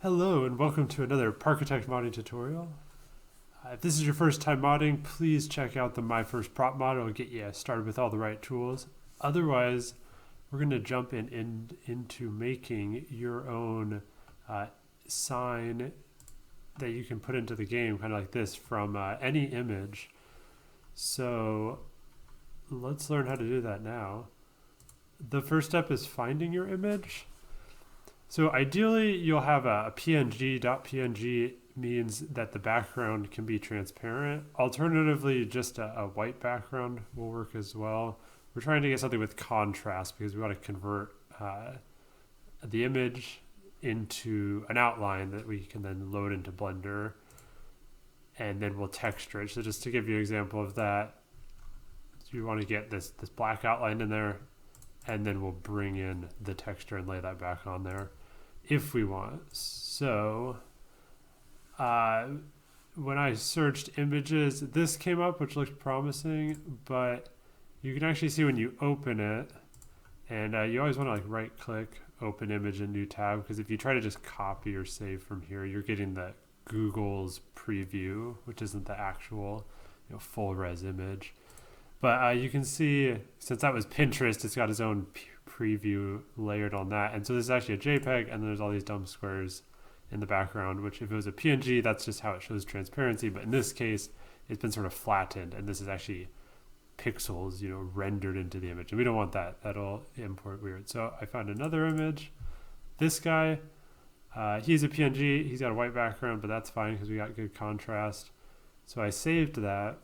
Hello and welcome to another Parkitect modding tutorial. If this is your first time modding, please check out the My First Prop mod. It'll get you started with all the right tools. Otherwise, we're going to jump into making your own sign that you can put into the game, kind of like this, from any image. So let's learn how to do that now. The first step is finding your image. So ideally, you'll have a PNG means that the background can be transparent. Alternatively, just a white background will work as well. We're trying to get something with contrast because we want to convert the image into an outline that we can then load into Blender, and then we'll texture it. So just to give you an example of that, you want to get this black outline in there, and then we'll bring in the texture and lay that back on there if we want. So when I searched images, this came up, which looked promising, but you can actually see when you open it, and you always want to like right click, open image in new tab, because if you try to just copy or save from here, you're getting the Google's preview, which isn't the actual full res image. But you can see, since that was Pinterest, it's got its own preview layered on that. And so this is actually a JPEG, and there's all these dumb squares in the background, which if it was a PNG, that's just how it shows transparency. But in this case, it's been sort of flattened, and this is actually pixels, rendered into the image. And we don't want that. That'll import weird. So I found another image. This guy, he's a PNG. He's got a white background, but that's fine because we got good contrast. So I saved that.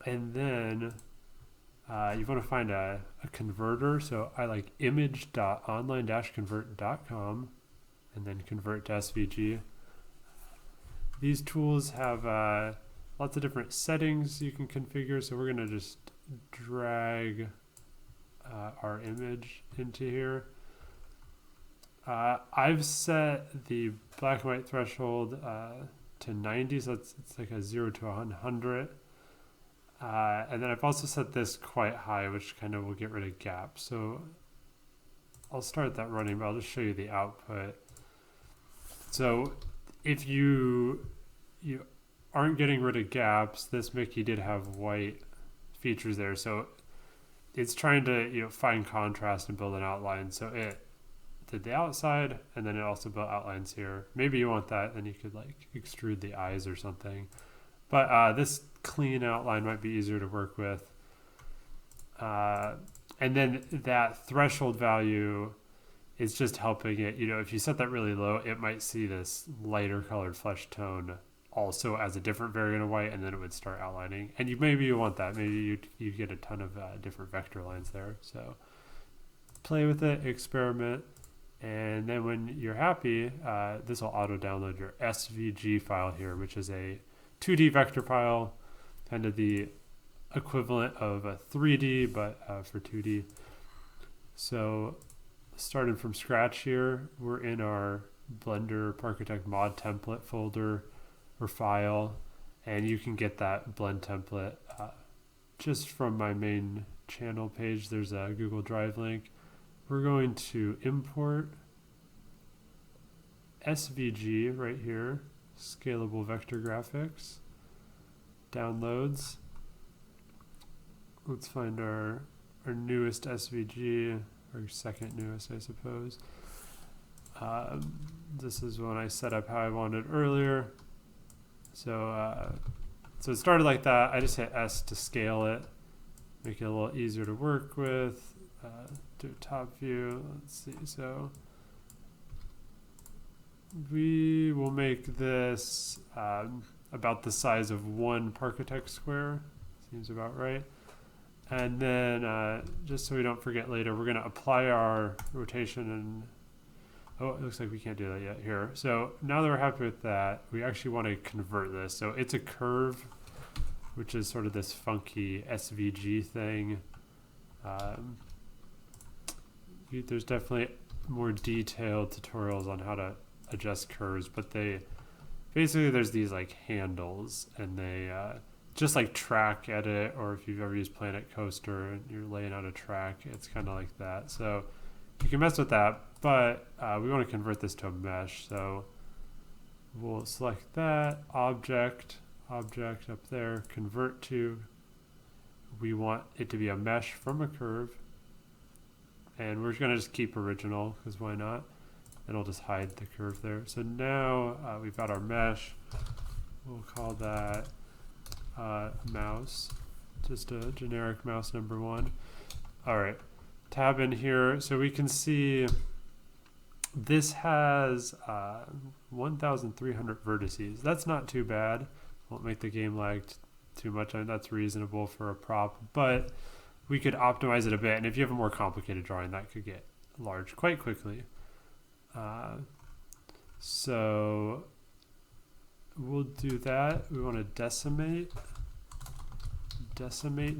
And then you want to find a converter. So I like image.online-convert.com and then convert to SVG. These tools have lots of different settings you can configure. So we're going to just drag our image into here. I've set the black and white threshold to 90, so it's like a 0 to 100. And then I've also set this quite high, which kind of will get rid of gaps. So I'll start that running, but I'll just show you the output. So if you aren't getting rid of gaps, this Mickey did have white features there. So it's trying to find contrast and build an outline. So it did the outside, and then it also built outlines here. Maybe you want that, then you could like extrude the eyes or something. But this clean outline might be easier to work with. And then that threshold value is just helping it. If you set that really low, it might see this lighter colored flesh tone also as a different variant of white, and then it would start outlining. And maybe you want that. Maybe you get a ton of different vector lines there. So play with it, experiment. And then when you're happy, this will auto download your SVG file here, which is a 2D vector file, kind of the equivalent of a 3D, but for 2D. So starting from scratch here, we're in our Blender Parkitect mod template folder or file, and you can get that blend template just from my main channel page. There's a Google Drive link. We're going to import SVG right here, Scalable Vector Graphics, downloads. Let's find our newest SVG, or second newest, I suppose. This is one I set up how I wanted earlier. So it started like that. I just hit S to scale it, make it a little easier to work with. Do a top view. Let's see. So we will make this about the size of one Parkitect square. Seems about right. And then just so we don't forget later, we're going to apply our rotation and it looks like we can't do that yet here. So now that we're happy with that, we actually want to convert this. So it's a curve, which is sort of this funky SVG thing. There's definitely more detailed tutorials on how to adjust curves, but basically there's these like handles, and they just like track edit, or if you've ever used Planet Coaster and you're laying out a track, it's kind of like that. So you can mess with that, but we want to convert this to a mesh. So we'll select that, object up there, convert to, we want it to be a mesh from a curve. And we're going to just keep original, because why not? It'll just hide the curve there. So now we've got our mesh. We'll call that mouse, just a generic mouse number 1. All right, tab in here. So we can see this has 1,300 vertices. That's not too bad. Won't make the game lag too much. I mean, that's reasonable for a prop, but we could optimize it a bit. And if you have a more complicated drawing, that could get large quite quickly. So we'll do that. We want to decimate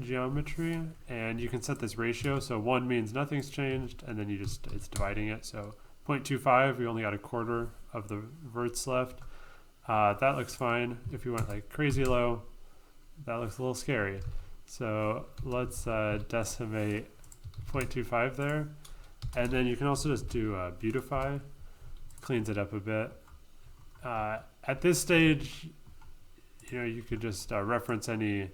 geometry, and you can set this ratio. So 1 means nothing's changed, and then it's dividing it. So 0.25, we only got a quarter of the verts left. That looks fine. If you went like crazy low, that looks a little scary. So let's decimate 0.25 there. And then you can also just do beautify, cleans it up a bit. At this stage, you could just reference any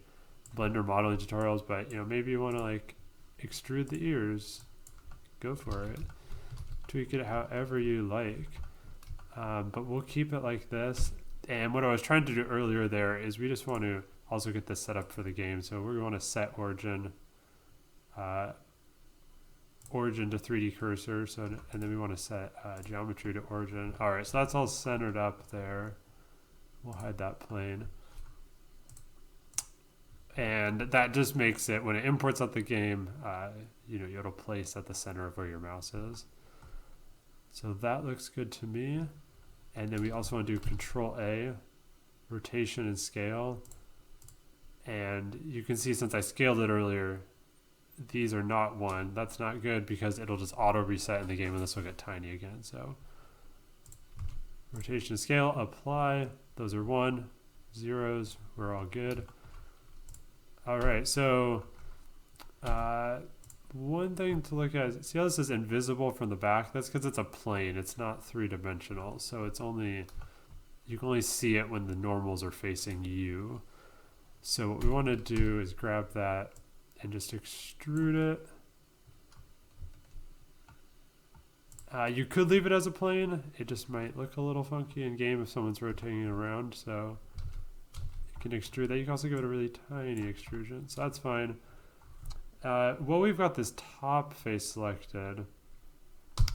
Blender modeling tutorials, but maybe you want to like extrude the ears, go for it. Tweak it however you like. But we'll keep it like this. And what I was trying to do earlier there is we just want to also get this set up for the game. So we want to set origin to 3D cursor. And then we want to set geometry to origin. All right, so that's all centered up there. We'll hide that plane. And that just makes it, when it imports out the game, it'll place at the center of where your mouse is. So that looks good to me. And then we also want to do Control A, rotation and scale. And you can see, since I scaled it earlier, these are not 1. That's not good, because it'll just auto reset in the game and this will get tiny again. So rotation and scale, apply. Those are 1, 0s, we're all good. All right, so one thing to look at is, see how this is invisible from the back? That's because it's a plane. It's not 3-dimensional. So you can only see it when the normals are facing you. So what we want to do is grab that and just extrude it. You could leave it as a plane. It just might look a little funky in game if someone's rotating it around. So you can extrude that. You can also give it a really tiny extrusion. So that's fine. Well, we've got this top face selected.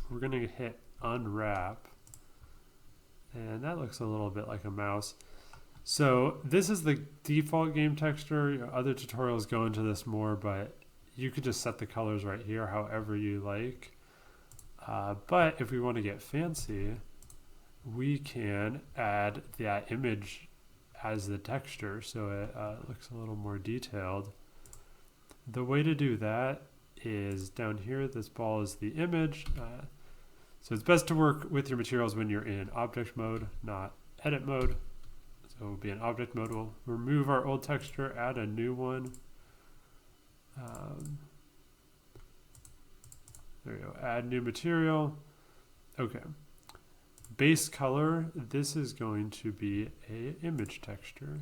We're going to hit unwrap. And that looks a little bit like a mouse. So this is the default game texture. Other tutorials go into this more, but you could just set the colors right here however you like. But if we want to get fancy, we can add that image as the texture so it looks a little more detailed. The way to do that is down here. This ball is the image. So it's best to work with your materials when you're in object mode, not edit mode. So we'll be in object mode. We'll remove our old texture, add a new one. There we go, add new material. Okay. Base color, this is going to be a image texture.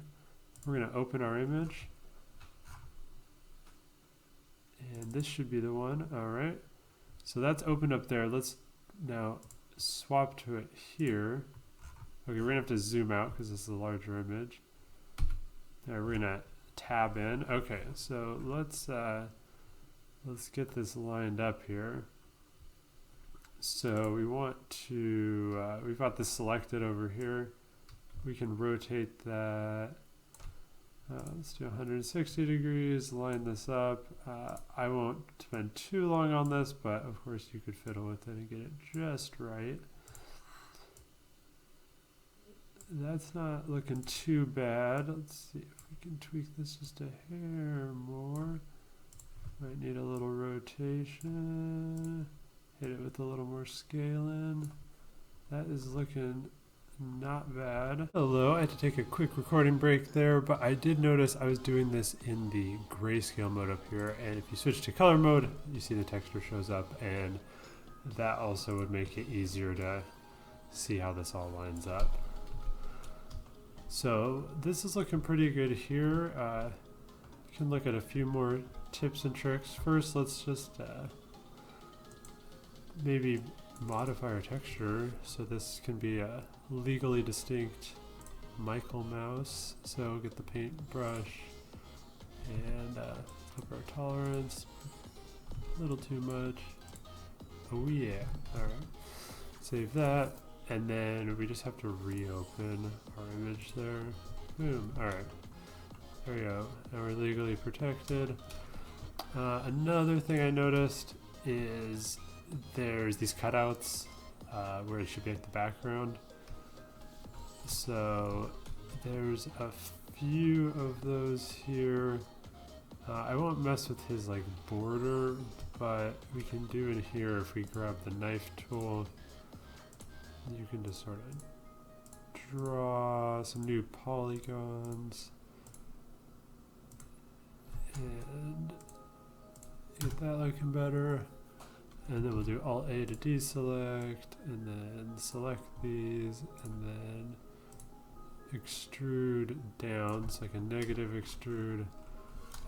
We're going to open our image. And this should be the one. All right. So that's opened up there. Let's now swap to it here. Okay, we're gonna have to zoom out because this is a larger image. All right, we're gonna tab in. Okay, so let's get this lined up here. So we want to, we've got this selected over here. We can rotate that. Let's do 160 degrees, line this up. I won't spend too long on this, but of course you could fiddle with it and get it just right. That's not looking too bad. Let's see if we can tweak this just a hair more. Might need a little rotation. Hit it with a little more scaling. That is looking not bad. Hello, I had to take a quick recording break there, but I did notice I was doing this in the grayscale mode up here, and if you switch to color mode, you see the texture shows up, and that also would make it easier to see how this all lines up. So this is looking pretty good here. You can look at a few more tips and tricks. First, let's just maybe modify our texture so this can be a legally distinct Michael mouse. So get the paintbrush and up our tolerance. A little too much. Oh yeah. Alright. Save that. And then we just have to reopen our image there. Boom. Alright. There we go. Now we're legally protected. Another thing I noticed is there's these cutouts where it should be at the background. So there's a few of those here. I won't mess with his like border, but we can do it here if we grab the knife tool. You can just sort of draw some new polygons and get that looking better. And then we'll do Alt-A to deselect, and then select these, and then extrude down, so like a negative extrude,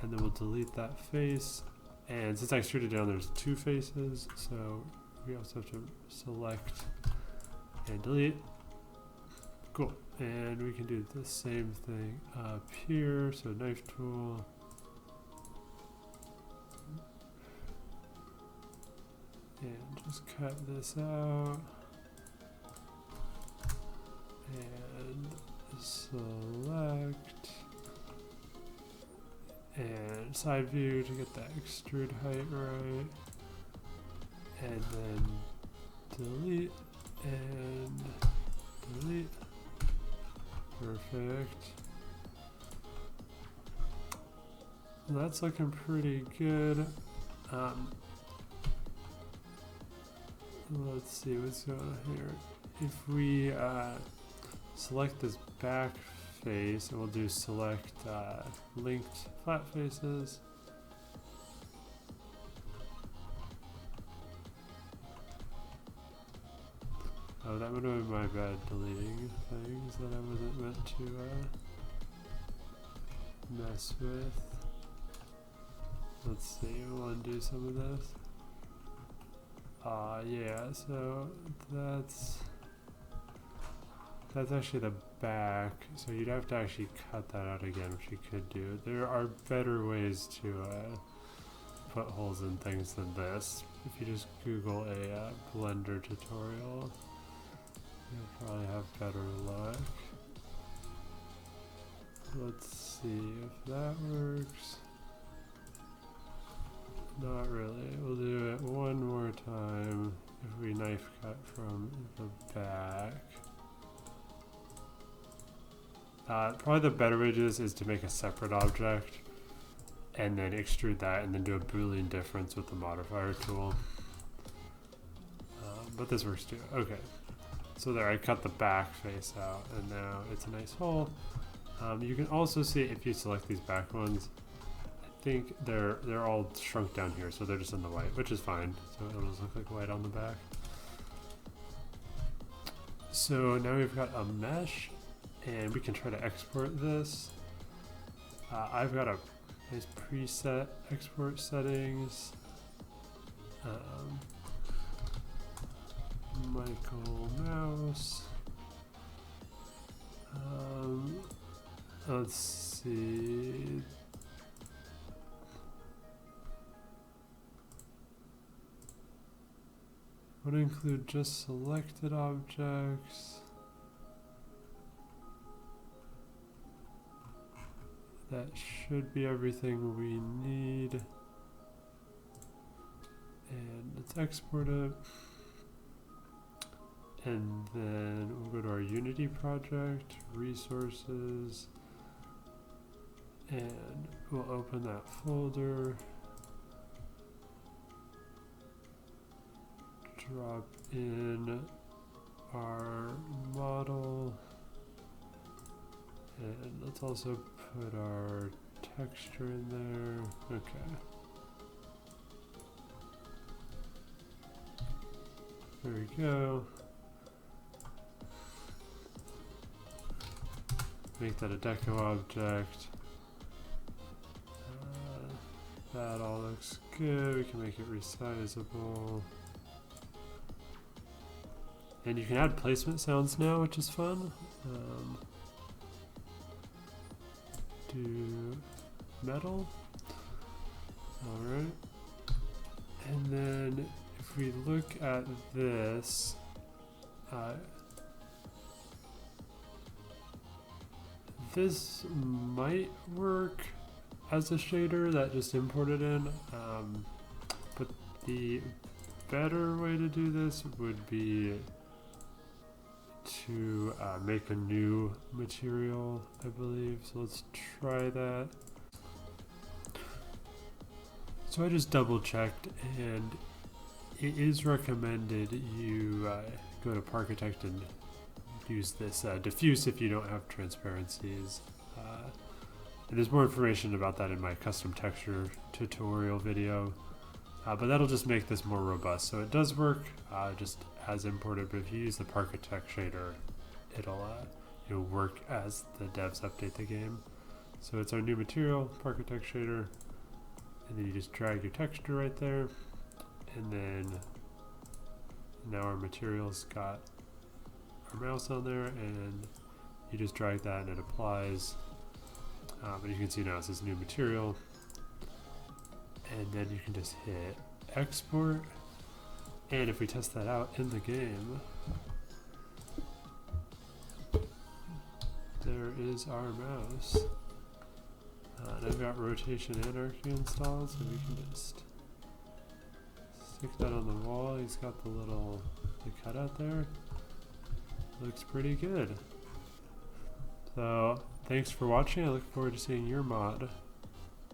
and then we'll delete that face. And since I extruded down, there's two faces, so we also have to select and delete. Cool. And we can do the same thing up here, so knife tool. And just cut this out and select and side view to get that extrude height right, and then delete and delete. Perfect. That's looking pretty good. Let's see what's going on here. If we select this back face, and we'll do select linked flat faces. Oh, that would have been my bad deleting things that I wasn't meant to mess with. Let's see, we'll undo some of this. Yeah, so that's actually the back, so you'd have to actually cut that out again, which you could do. There are better ways to put holes in things than this. If you just Google a Blender tutorial, you'll probably have better luck. Let's see if that works. Not really. We'll do it one more time if we knife cut from the back. Probably the better way to do this is to make a separate object and then extrude that and then do a Boolean difference with the modifier tool. But this works too. Okay. So there, I cut the back face out and now it's a nice hole. You can also see if you select these back ones, I think they're all shrunk down here, so they're just in the white, which is fine. So it'll just look like white on the back. So now we've got a mesh, and we can try to export this. I've got a nice preset export settings. Michael mouse. Let's see. I want to include just selected objects. That should be everything we need. And let's export it. And then we'll go to our Unity project, resources, and we'll open that folder. Drop in our model, and let's also put our texture in there. Okay. There we go. Make that a deco object. That all looks good. We can make it resizable. And you can add placement sounds now, which is fun. Do metal. Alright. And then if we look at this, this might work as a shader that just imported in, but the better way to do this would be to make a new material, I believe. So let's try that. So I just double checked, and it is recommended you go to Parkitect and use this diffuse if you don't have transparencies. And there's more information about that in my custom texture tutorial video, but that'll just make this more robust. So it does work just as imported, but if you use the Parkitect shader, it'll work as the devs update the game. So it's our new material, Parkitect shader, and then you just drag your texture right there, and then now our material's got our mouse on there, and you just drag that and it applies. And you can see now it says new material, and then you can just hit export, and if we test that out in the game, there is our mouse. And I've got rotation anarchy installed, so we can just stick that on the wall. He's got the cutout there. Looks pretty good. So thanks for watching. I look forward to seeing your mod.